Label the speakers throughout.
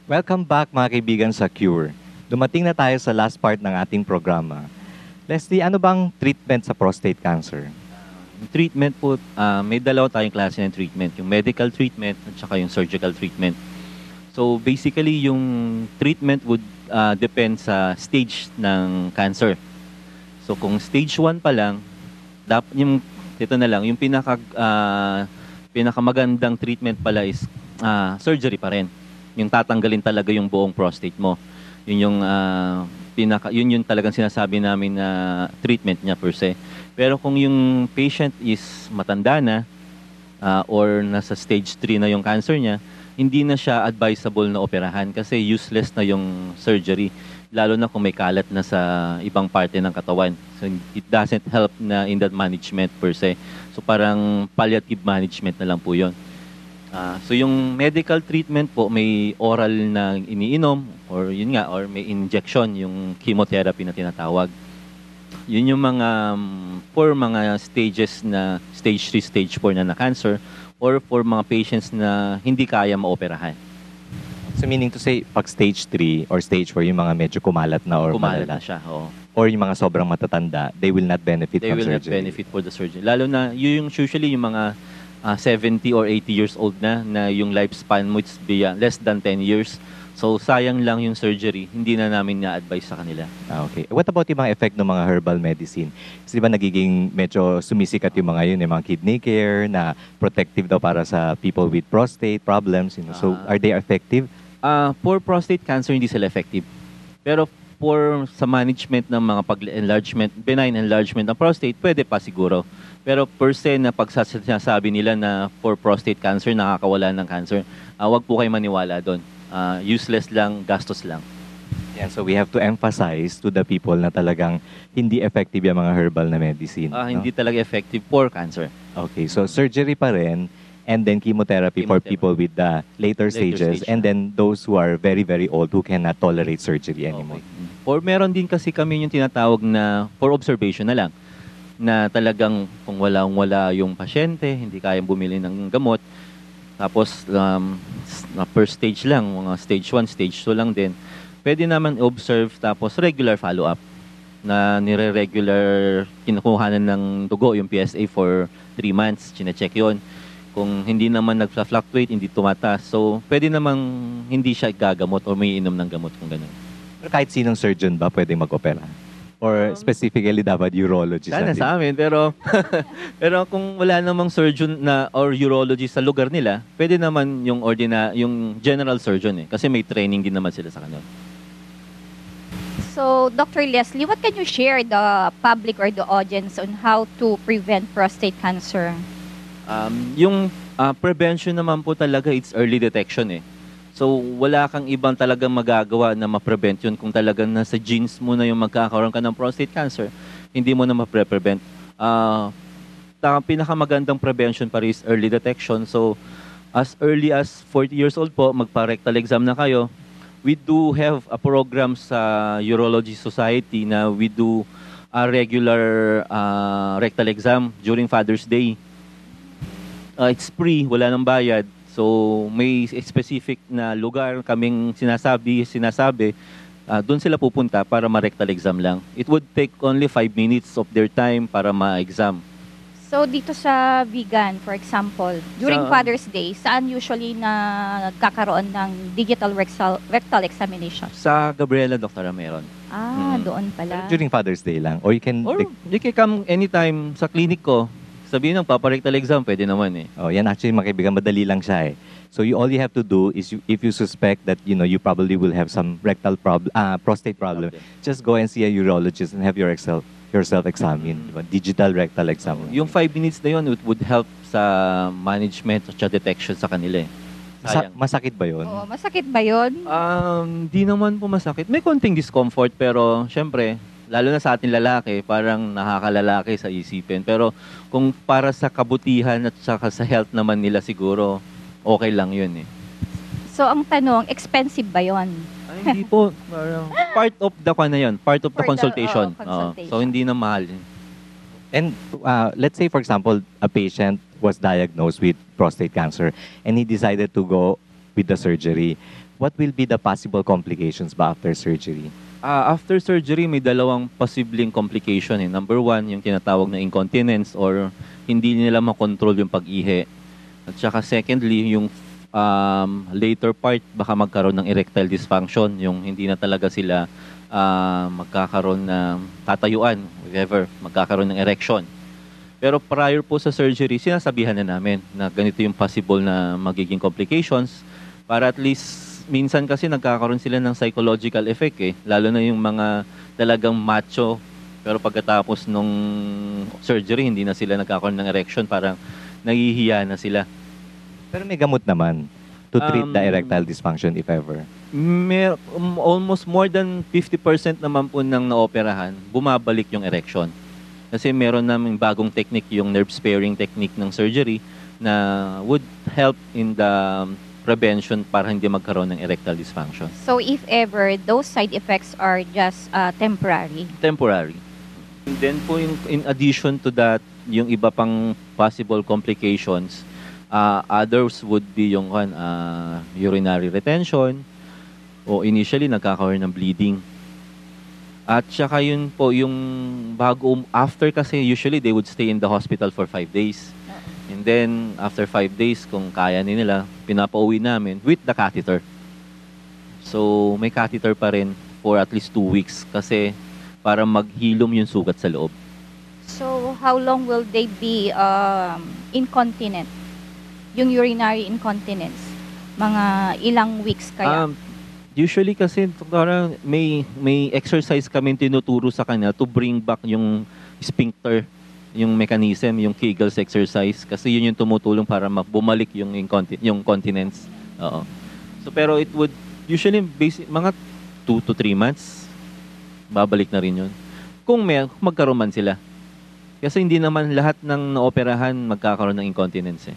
Speaker 1: Welcome back mga kaibigan sa Cure. Dumating na tayo sa last part ng ating programa. Leslie, ano bang treatment sa prostate cancer?
Speaker 2: Yung treatment po, may dalawa tayong klase ng treatment. Yung medical treatment at saka yung surgical treatment. So basically, yung treatment would depend sa stage ng cancer. So kung stage 1 pa lang, ito na lang, yung pinakamagandang treatment pala is surgery pa rin. Yung tatanggalin talaga yung buong prostate mo. Yun yung yun talagang sinasabi namin na treatment niya per se. Pero kung yung patient is matanda na or nasa stage 3 na yung cancer niya, hindi na siya advisable na operahan kasi useless na yung surgery, lalo na kung may kalat na sa ibang parte ng katawan. So it doesn't help na in that management per se. So parang palliative management na lang po yun. So yung medical treatment po, may oral na iniinom or may injection, yung chemotherapy na tinatawag. Yun yung for mga stages na stage 3, stage 4 na cancer or for mga patients na hindi kaya maoperahan.
Speaker 1: So meaning to say, pag stage 3 or stage 4, yung mga medyo kumalat na or
Speaker 2: Kumalat na
Speaker 1: malala,
Speaker 2: siya, oo.
Speaker 1: or yung mga sobrang matatanda, they will not benefit
Speaker 2: They
Speaker 1: from
Speaker 2: will not
Speaker 1: surgery.
Speaker 2: benefit for the surgery. Lalo na yung usually yung mga 70 or 80 years old na yung lifespan mo is less than 10 years. So sayang lang yung surgery, hindi na namin na-advise sa kanila.
Speaker 1: Okay. What about yung mga effect ng mga herbal medicine? Kasi di ba nagiging medyo sumisikat yung mga yun, yung mga kidney care na protective daw para sa people with prostate problems. So are they effective?
Speaker 2: For prostate cancer, hindi sila effective. Pero sa management ng mga enlargement, benign enlargement ng prostate, pwede pa siguro. Pero per se na pagsasabi nila na for prostate cancer, nakakawala ng cancer, wag po kayo maniwala doon. Useless lang, gastos lang.
Speaker 1: Yeah, so we have to emphasize to the people na talagang hindi effective yung mga herbal na medicine. No?
Speaker 2: Hindi talaga effective for cancer.
Speaker 1: Okay, so surgery pa rin, and then chemotherapy for people with the later stages,
Speaker 2: stage
Speaker 1: and then those who are very, very old who cannot tolerate surgery anymore.
Speaker 2: Okay. Or meron din kasi kami yung tinatawag na for observation na lang, na talagang kung wala yung pasyente, hindi kayang bumili ng gamot, tapos per stage lang, mga stage 1, stage 2 lang din, pwede naman observe tapos regular follow-up na nire-regular kinukuhanan ng dugo, yung PSA for 3 months, chine-check yun. Kung hindi naman nag-fluctuate, hindi tumataas, so pwede namang hindi siya gagamot or may inom ng gamot kung gano'n.
Speaker 1: Pero kahit sinong surgeon ba pwedeng mag-opera? Or specifically dapat urologist?
Speaker 2: Sana sa amin, pero pero kung wala namang surgeon na or urologist sa lugar nila, pwede naman yung general surgeon kasi may training din naman sila sa kanila.
Speaker 3: So, Dr. Leslie, what can you share the public or the audience on how to prevent prostate cancer?
Speaker 2: Yung prevention naman po talaga, it's early detection . So, wala kang ibang talagang magagawa na ma-prevent yun kung talagang nasa genes mo na yung magkakaroon ka ng prostate cancer, hindi mo na ma-prevent. Pinakamagandang prevention pa rin is early detection. So, as early as 40 years old po, magpa-rectal exam na kayo. We do have a program sa Urology Society na we do a regular rectal exam during Father's Day. It's free, wala nang bayad. So may specific na lugar kaming sinasabi, doon sila pupunta para ma-rectal exam lang. It would take only 5 minutes of their time para ma-exam.
Speaker 3: So, dito sa vegan, for example, during Father's Day, saan usually na nagkakaroon ng digital rectal examination?
Speaker 2: Sa Gabriela, Dr. meron.
Speaker 3: Doon pala.
Speaker 1: During Father's Day lang? Or you can...
Speaker 2: Or you can come anytime sa clinic ko. Sabihin ng paparectal exam, pwede naman .
Speaker 1: Oh, yan actually mga kaibigan, madali lang siya . So all you have to do is if you suspect that you probably will have some rectal problem, prostate problem, just go and see a urologist and have yourself examined. Digital rectal exam.
Speaker 2: Yung 5 minutes na yun, it would help sa management at detection sa kanila .
Speaker 1: Masakit ba yun?
Speaker 3: Oo, masakit ba yun?
Speaker 2: Di naman po masakit. May konting discomfort pero syempre, lalo na sa ating lalaki, parang nakakalalaki sa isipin. Pero kung para sa kabutihan at saka sa health naman nila siguro, okay lang yun .
Speaker 3: So, ang tanong, expensive ba yun?
Speaker 2: Ay, hindi po. Part of the part of the consultation.
Speaker 3: Consultation.
Speaker 2: So, hindi na mahal .
Speaker 1: And let's say, for example, a patient was diagnosed with prostate cancer and he decided to go with the surgery. what will be the possible complications ba after surgery?
Speaker 2: After surgery, may dalawang posibleng complication. Number one, yung tinatawag na incontinence or hindi nila makontrol yung pag-ihi. At saka secondly, yung later part, baka magkaroon ng erectile dysfunction, yung hindi na talaga sila magkakaroon ng tatayuan, whatever, magkakaroon ng erection. Pero prior po sa surgery, sinasabihan na namin na ganito yung possible na magiging complications para at least minsan kasi nagkakaroon sila ng psychological effect lalo na yung mga talagang macho pero pagkatapos nung surgery hindi na sila nagkakaroon ng erection, parang nahihiya na sila.
Speaker 1: Pero may gamot naman to treat the erectile dysfunction if ever.
Speaker 2: Almost more than 50% naman po ng naoperahan, bumabalik yung erection. Kasi meron namin bagong technique, yung nerve sparing technique ng surgery na would help in the prevention para hindi magkaroon ng erectile dysfunction.
Speaker 3: So if ever, those side effects are just temporary.
Speaker 2: Temporary. And then po yung, in addition to that, yung iba pang possible complications, others would be yung urinary retention o initially nagkakaroon ng bleeding. At saka yun po, yung after kasi usually they would stay in the hospital for 5 days. And then, after 5 days, kung kaya nila, pinapauwi namin with the catheter. So, may catheter pa rin for at least 2 weeks kasi para maghilom yung sugat sa loob.
Speaker 3: So how long will they be incontinent? Yung urinary incontinence? Mga ilang weeks kaya?
Speaker 2: Usually kasi parang may exercise kami tinuturo sa kanya to bring back yung sphincter, yung mechanism, yung Kegels exercise kasi yun yung tumutulong para bumalik yung continence. Oo. So pero it would usually mga 2 to 3 months babalik na rin yun. Kung magkaroon man sila. Kasi hindi naman lahat ng naoperahan magkakaroon ng incontinence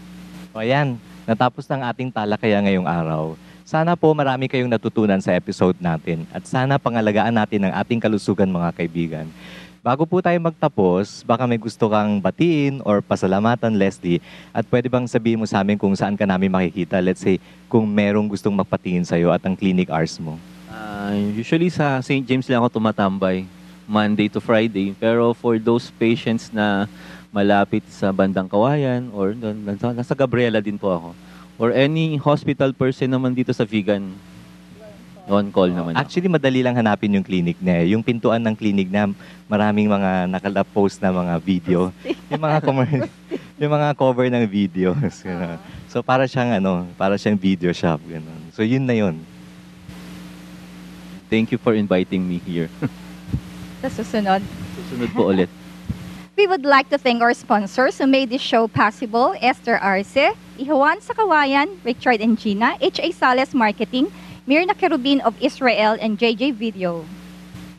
Speaker 1: O ayan, natapos ng ating talakayan ngayong araw. Sana po marami kayong natutunan sa episode natin at sana pangalagaan natin ang ating kalusugan mga kaibigan. Bago po tayo magtapos, baka may gusto kang batiin or pasalamatan, Leslie, at pwede bang sabihin mo sa amin kung saan ka namin makikita? Let's say, kung merong gustong magpatingin sa'yo at ang clinic hours mo.
Speaker 2: Usually sa St. James lang ako tumatambay, Monday to Friday. Pero for those patients na malapit sa Bandang Kawayan or nasa Gabriela din po ako, or any hospital person naman dito sa Vigan, on call naman ako.
Speaker 1: Actually, madali lang hanapin yung clinic niya. Yung pintuan ng clinic na maraming mga nakala-post na mga video. Yung mga cover ng videos. So para siyang video shop. Ganun. So yun na yun.
Speaker 2: Thank you for inviting me here.
Speaker 3: Sa susunod.
Speaker 2: Susunod po ulit.
Speaker 3: We would like to thank our sponsors who made this show possible: Esther Arce, Ihawan sa Kawayan, Richard and Gina, H.A. Sales Marketing, Mirna Kerubin of Israel, and JJ Video.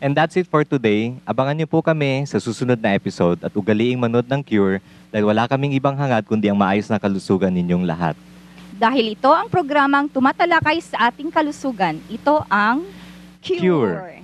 Speaker 1: And that's it for today. Abangan niyo po kami sa susunod na episode at ugaliing manood ng Cure dahil wala kaming ibang hangad kundi ang maayos na kalusugan ninyong lahat.
Speaker 3: Dahil ito ang programang tumatalakay sa ating kalusugan, ito ang
Speaker 1: Cure.